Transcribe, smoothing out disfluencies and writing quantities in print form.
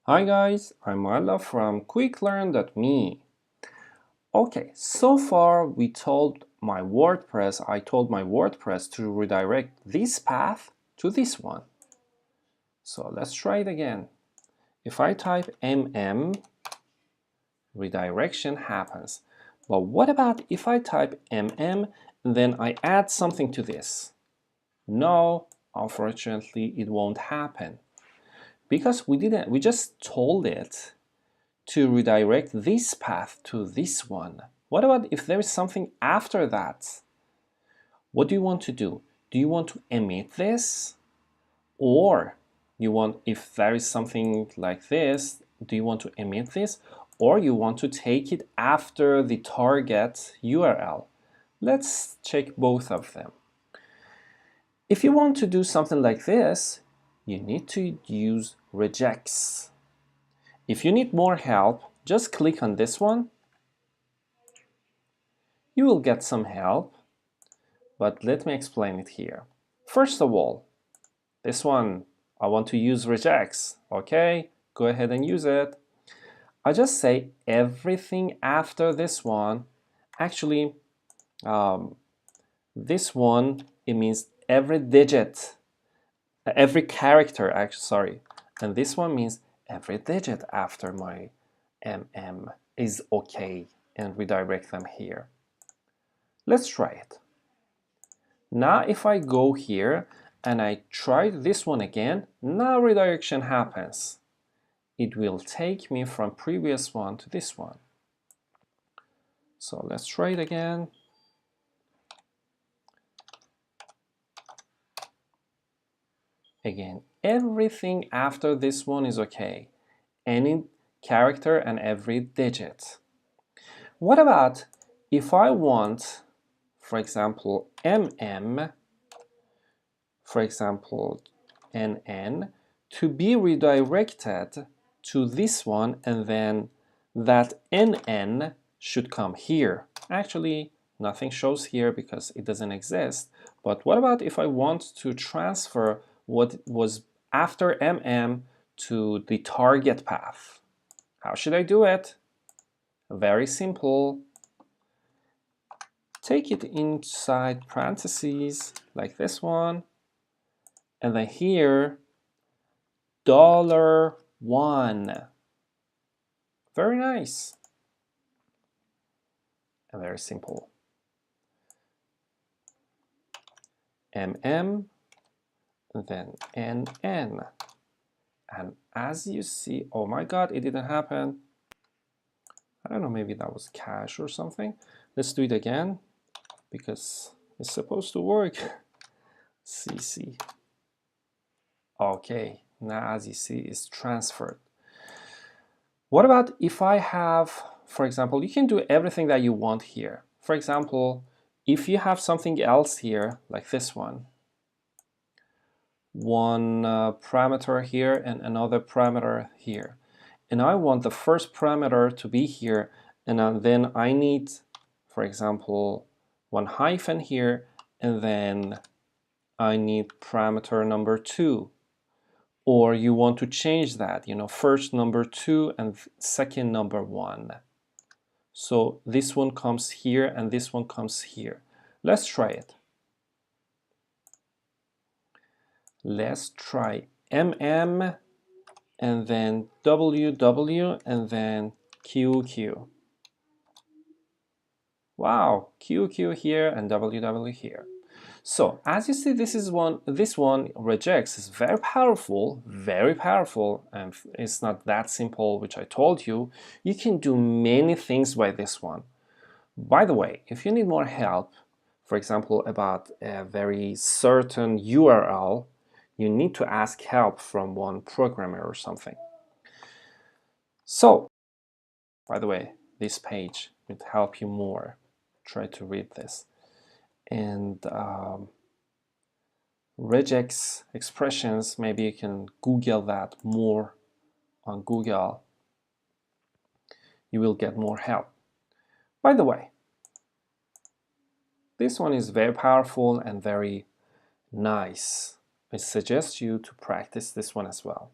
Hi guys, I'm Alla from quicklearn.me. Okay, so far I told my WordPress to redirect this path to this one. So let's try it again. If I type redirection happens. But what about if I type and then I add something to this? No, unfortunately it won't happen. Because we just told it to redirect this path to this one. What about if there is something after that? What do you want to do? Do you want to emit this? Or if there is something like this, do you want to emit this? Or you want to take it after the target URL? Let's check both of them. If you want to do something like this, you need to use regex. If you need more help, just click on this one. You will get some help, but let me explain it here. First of all, this one, I want to use regex. Okay, go ahead and use it. I just say everything after this one. Actually, this one, it means every digit, every character, actually, sorry. And this one means every digit after my is okay, and redirect them here. Let's try it. Now if I go here and I try this one again, now redirection happens. It will take me from previous one to this one. So let's try it again. Again, everything after this one is okay. Any character and every digit. What about if I want, for example, for example, NN, to be redirected to this one, and then that NN should come here. Actually, nothing shows here because it doesn't exist. But what about if I want to transfer what was after to the target path? How should I do it? Very simple. Take it inside parentheses like this one, and then here $1. Very nice and very simple. MM, then NN. And as you see, oh my god, it didn't happen. I don't know, maybe that was cache or something. Let's do it again because it's supposed to work. CC. Okay, now as you see, it's transferred. What about if I have, for example, you can do everything that you want here. For example, if you have something else here, like this one parameter here and another parameter here, and I want the first parameter to be here, and then I need, for example, one hyphen here, and then I need parameter number 2. Or you want to change that, first number 2 and second number 1. So this one comes here and this one comes here. Let's try it. Let's try MM and then WW and then QQ. Wow, QQ here and WW here. So as you see, this one regex is very powerful, and it's not that simple, which I told you. You can do many things by this one. By the way, if you need more help, for example, about a very certain URL, you need to ask help from one programmer or something. So, by the way, this page would help you more. Try to read this. And regex expressions, maybe you can Google that more on Google. You will get more help. By the way, this one is very powerful and very nice. I suggest you to practice this one as well.